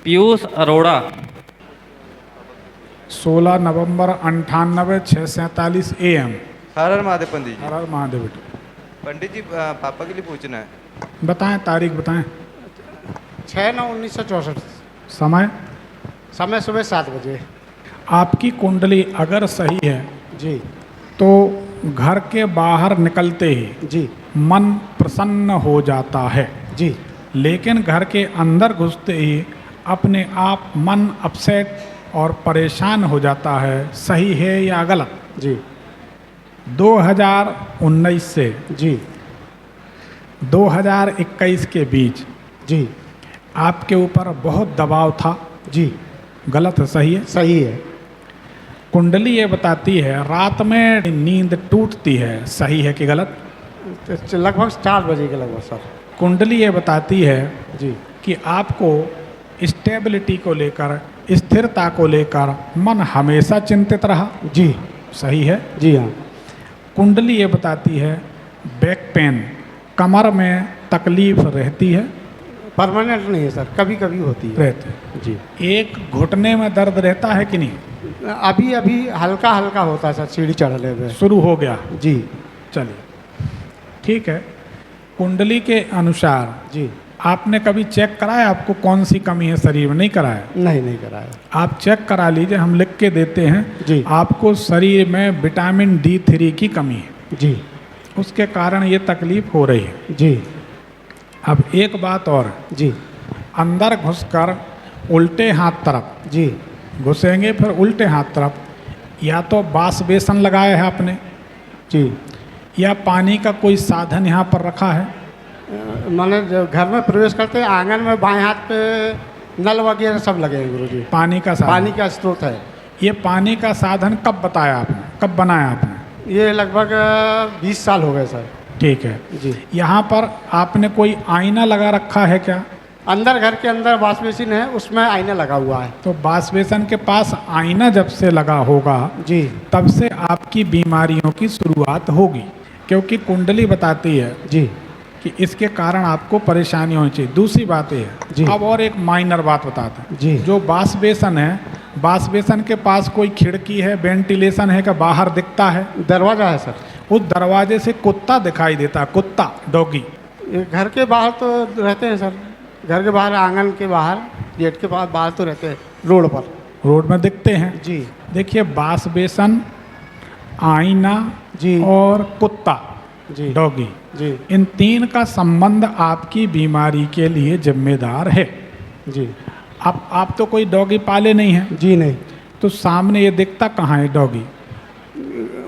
पीयूष अरोड़ा। 16 नवंबर 98 6:47 AM। हर हर महादेव पंडित जी। हर हर महादेव बेटा। पंडित जी पापा के लिए पूछना है। बताएं, तारीख बताएं। 6/9/1964। समय समय सुबह 7 बजे। आपकी कुंडली अगर सही है जी तो घर के बाहर निकलते ही जी मन प्रसन्न हो जाता है, जी लेकिन घर के अंदर घुसते ही अपने आप मन अपसेट और परेशान हो जाता है। सही है या गलत? जी 2019 से जी 2021 के बीच जी आपके ऊपर बहुत दबाव था। जी गलत है, सही है? सही है। कुंडली ये बताती है रात में नींद टूटती है। सही है कि गलत? तो लगभग 4 बजे के लगभग सर। कुंडली ये बताती है जी कि आपको स्टेबिलिटी को लेकर, स्थिरता को लेकर मन हमेशा चिंतित रहा। जी सही है? जी हाँ। कुंडली ये बताती है बैक पेन, कमर में तकलीफ रहती है। परमानेंट नहीं है सर, कभी कभी होती है। रहते हैं। जी एक घुटने में दर्द रहता है कि नहीं? अभी अभी हल्का हल्का होता है सर, सीढ़ी चढ़ने में। शुरू हो गया। जी चलिए ठीक है। कुंडली के अनुसार जी आपने कभी चेक कराया आपको कौन सी कमी है शरीर में? नहीं कराया? नहीं कराया। आप चेक करा लीजिए, हम लिख के देते हैं। जी आपको शरीर में विटामिन D3 की कमी है, जी उसके कारण ये तकलीफ हो रही है। जी अब एक बात और, जी अंदर घुसकर उल्टे हाथ तरफ जी घुसेंगे, फिर उल्टे हाथ तरफ, या तो बास बेसन लगाया है आपने, जी या पानी का कोई साधन यहाँ पर रखा है? मैंने जब घर में प्रवेश करते हैं आंगन में बाएं हाथ पे नल वगैरह सब लगे हैं गुरुजी। पानी का साधन? पानी का स्रोत है। ये पानी का साधन कब बताया आपने, कब बनाया आपने? ये लगभग 20 साल हो गए सर। ठीक है। जी यहाँ पर आपने कोई आईना लगा रखा है क्या? अंदर घर के अंदर वॉश बेसिन है, उसमें आईना लगा हुआ है। तो बास बेसन के पास आईना जब से लगा होगा जी तब से आपकी बीमारियों की शुरुआत होगी, क्योंकि कुंडली बताती है जी कि इसके कारण आपको परेशानी होनी चाहिए। दूसरी बात ये जी। है, अब और एक माइनर बात बताते हैं। जी जो बास बेसन है, बास बेसन के पास कोई खिड़की है, वेंटिलेशन है, क्या बाहर दिखता है? दरवाजा है सर। उस दरवाजे से कुत्ता दिखाई देता है, कुत्ता, डॉगी। ये घर के बाहर तो रहते हैं सर, घर के बाहर, आंगन के बाहर, गेट के पास बाहर तो रहते हैं, रोड पर, रोड में दिखते हैं। जी देखिए, बास बेसन, आईना जी और कुत्ता, जी डॉगी, जी इन तीन का संबंध आपकी बीमारी के लिए जिम्मेदार है। जी अब आप तो कोई डॉगी पाले नहीं हैं, जी नहीं। तो सामने ये दिखता कहाँ है डॉगी?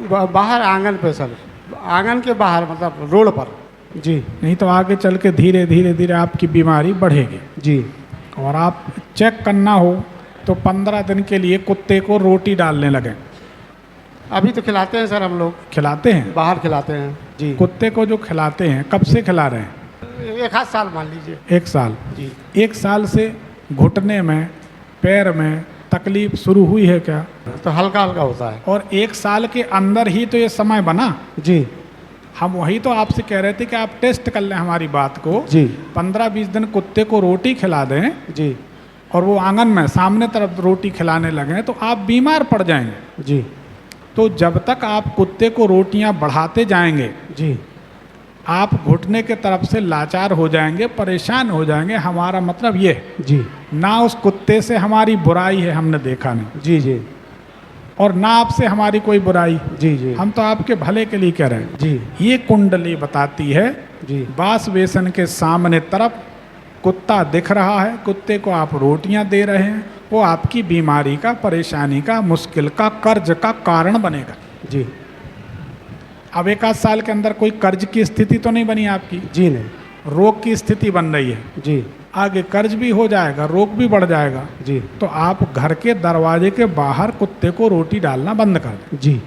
बाहर आंगन पे सर, आंगन के बाहर मतलब रोड पर। जी नहीं तो आगे चल के धीरे धीरे धीरे आपकी बीमारी बढ़ेगी। जी और आप चेक करना हो तो 15 दिन के लिए कुत्ते को रोटी डालने लगे। अभी तो खिलाते हैं सर हम लोग, खिलाते हैं? बाहर खिलाते हैं। जी कुत्ते को जो खिलाते हैं, कब से खिला रहे हैं? 1 आध साल मान लीजिए। 1 साल। जी 1 साल से घुटने में, पैर में तकलीफ शुरू हुई है क्या? तो हल्का हल्का होता है। और 1 साल के अंदर ही तो ये समय बना। जी हम वही तो आपसे कह रहे थे कि आप टेस्ट कर लें हमारी बात को। जी 15-20 दिन कुत्ते को रोटी खिला दें जी और वो आंगन में सामने तरफ रोटी खिलाने लगें तो आप बीमार पड़ जाएंगे। जी तो जब तक आप कुत्ते को रोटियां बढ़ाते जाएंगे, जी आप घुटने के तरफ से लाचार हो जाएंगे, परेशान हो जाएंगे। हमारा मतलब ये है, जी ना उस कुत्ते से हमारी बुराई है, हमने देखा नहीं, जी जी और ना आपसे हमारी कोई बुराई। जी जी हम तो आपके भले के लिए कह रहे हैं। जी ये कुंडली बताती है जी बास बेसन के सामने तरफ कुत्ता दिख रहा है, कुत्ते को आप रोटियां दे रहे हैं, वो आपकी बीमारी का, परेशानी का, मुश्किल का, कर्ज का कारण बनेगा। जी अब 1 आध साल के अंदर कोई कर्ज की स्थिति तो नहीं बनी आपकी, जी नहीं। रोग की स्थिति बन रही है। जी आगे कर्ज भी हो जाएगा, रोग भी बढ़ जाएगा। जी तो आप घर के दरवाजे के बाहर कुत्ते को रोटी डालना बंद कर दें, जी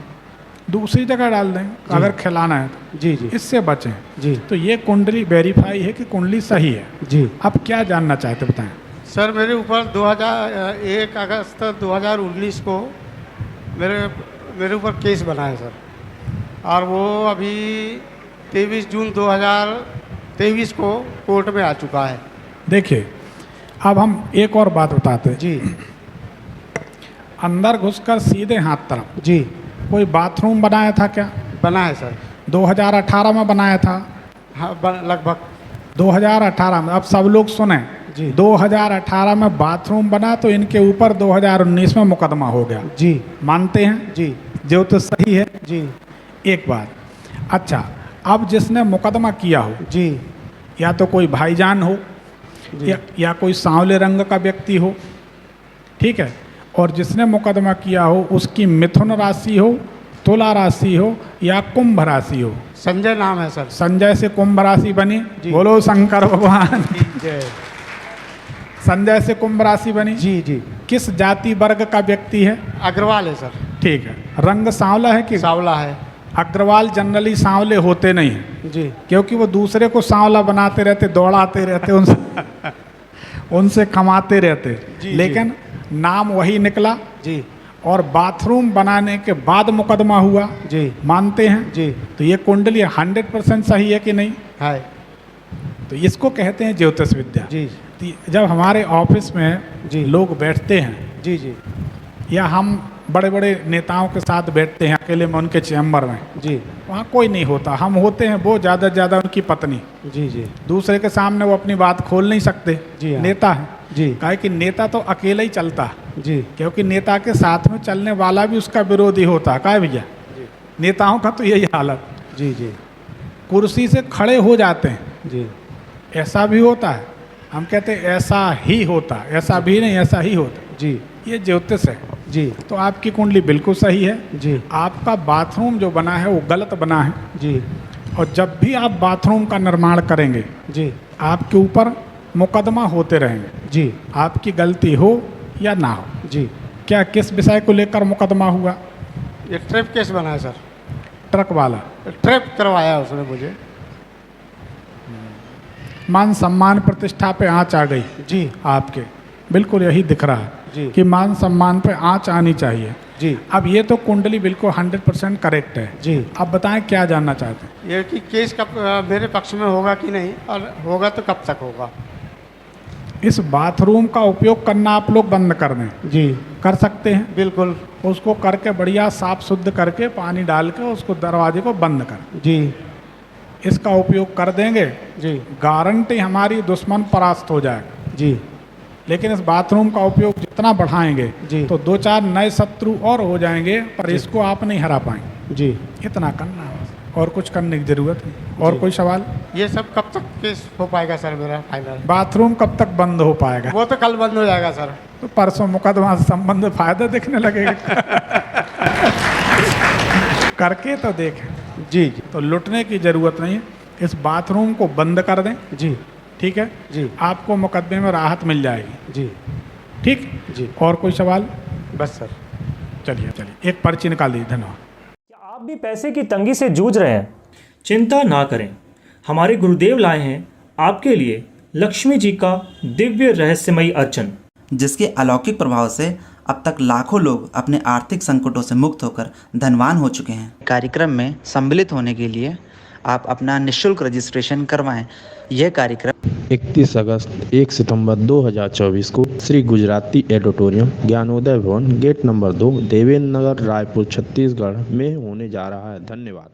दूसरी जगह डाल दें अगर खिलाना है तो। जी जी इससे बचें। जी तो ये कुंडली वेरीफाई है कि कुंडली सही है। जी अब क्या जानना चाहते बताएं। सर, मेरे ऊपर 1 अगस्त 2019 को मेरे ऊपर केस बना है सर, और वो अभी 23 जून 2023 को कोर्ट में आ चुका है। देखिए, अब हम एक और बात बताते हैं। जी अंदर घुसकर सीधे हाथ तरफ जी कोई बाथरूम बनाया था क्या? बना है सर। 2018 में बनाया था। हाँ लगभग 2018 में, अब सब लोग सुने, जी 2018 में बाथरूम बना तो इनके ऊपर 2019 में मुकदमा हो गया। जी मानते हैं? जी जो तो सही है। जी एक बात, अच्छा, अब जिसने मुकदमा किया हो, जी या तो कोई भाईजान हो जी या कोई सांवले रंग का व्यक्ति हो, ठीक है, और जिसने मुकदमा किया हो उसकी मिथुन राशि हो, तुला राशि हो या कुंभ राशि हो। संजय नाम है सर। संजय से कुंभ राशि बनी, जी। बोलो शंकर भगवान। जय। संजय से कुंभ राशि बनी। जी जी किस जाति वर्ग का व्यक्ति है? अग्रवाल है सर। ठीक है। रंग सांवला है कि? सावला है। अग्रवाल जनरली सांवले होते नहीं हैं, जी क्योंकि वो दूसरे को सांवला बनाते रहते, दौड़ाते रहते, उनसे उनसे कमाते रहते। जी, लेकिन नाम वही निकला जी और बाथरूम बनाने के बाद मुकदमा हुआ। जी मानते हैं? जी तो ये कुंडली 100% सही है कि नहीं? है। तो इसको कहते हैं ज्योतिष विद्या। जी तो जब हमारे ऑफिस में जी लोग बैठते हैं जी जी या हम बड़े बड़े नेताओं के साथ बैठते हैं अकेले में उनके चैम्बर में, जी वहाँ कोई नहीं होता, हम होते हैं वो ज़्यादा से ज़्यादा उनकी पत्नी। जी जी दूसरे के सामने वो अपनी बात खोल नहीं सकते। जी हाँ। नेता है, जी काहे कि नेता तो अकेला ही चलता है, जी क्योंकि नेता के साथ में चलने वाला भी उसका विरोधी होता है। काहे भैया? जी नेताओं का तो यही हालत, जी जी कुर्सी से खड़े हो जाते हैं। जी ऐसा भी होता है, हम कहते हैं ऐसा ही होता है, ऐसा भी नहीं, ऐसा ही होता है। जी ये ज्योतिष है। जी तो आपकी कुंडली बिल्कुल सही है। जी आपका बाथरूम जो बना है वो गलत बना है, जी और जब भी आप बाथरूम का निर्माण करेंगे जी आपके ऊपर मुकदमा होते रहेंगे, जी आपकी गलती हो या ना हो। जी क्या किस विषय को लेकर मुकदमा हुआ? ये ट्रैप केस बना है सर। ट्रक वाला ट्रैप करवाया उसने मुझे। मान सम्मान प्रतिष्ठा पे आंच आ गई जी आपके, बिल्कुल यही दिख रहा है जी कि मान सम्मान पे आंच आनी चाहिए। जी अब ये तो कुंडली बिल्कुल 100% करेक्ट है। जी अब बताएं क्या जानना चाहते हैं? ये कि केस कब मेरे पक्ष में होगा कि नहीं, और होगा तो कब तक होगा? इस बाथरूम का उपयोग करना आप लोग बंद कर दें। जी कर सकते हैं, बिल्कुल। उसको करके बढ़िया साफ शुद्ध करके पानी डाल के उसको दरवाजे को बंद कर, जी इसका उपयोग कर देंगे, जी गारंटी हमारी दुश्मन परास्त हो जाएगा। जी लेकिन इस बाथरूम का उपयोग जितना बढ़ाएंगे जी तो 2-4 नए शत्रु और हो जाएंगे, पर इसको आप नहीं हरा पाएंगे। जी इतना करना है, और कुछ करने की जरूरत नहीं। और जी। कोई सवाल? ये सब कब तक केस हो पाएगा सर मेरा फाइनल? बाथरूम कब तक बंद हो पाएगा? वो तो कल बंद हो जाएगा सर। तो परसों मुकदमा से संबंध फायदा दिखने लगेगा। करके तो देखें। जी जी तो लुटने की जरूरत नहीं है, इस बाथरूम को बंद कर दें, जी ठीक है, जी आपको मुकदमे में राहत मिल जाएगी। जी ठीक जी और कोई सवाल? बस सर। चलिए एक पर्ची निकाल दीजिए। धन्यवाद। क्या आप भी पैसे की तंगी से जूझ रहे हैं? चिंता ना करें, हमारे गुरुदेव लाए हैं आपके लिए लक्ष्मी जी का दिव्य रहस्यमयी अर्चन, जिसके अलौकिक प्रभाव से अब तक लाखों लोग अपने आर्थिक संकटों से मुक्त होकर धनवान हो चुके हैं। कार्यक्रम में सम्मिलित होने के लिए आप अपना निःशुल्क रजिस्ट्रेशन करवाएं। यह कार्यक्रम 31 अगस्त 1 सितंबर 2024 को श्री गुजराती एडिटोरियम ज्ञानोदय भवन गेट नंबर 2 देवेंद्र नगर रायपुर छत्तीसगढ़ में होने जा रहा है। धन्यवाद।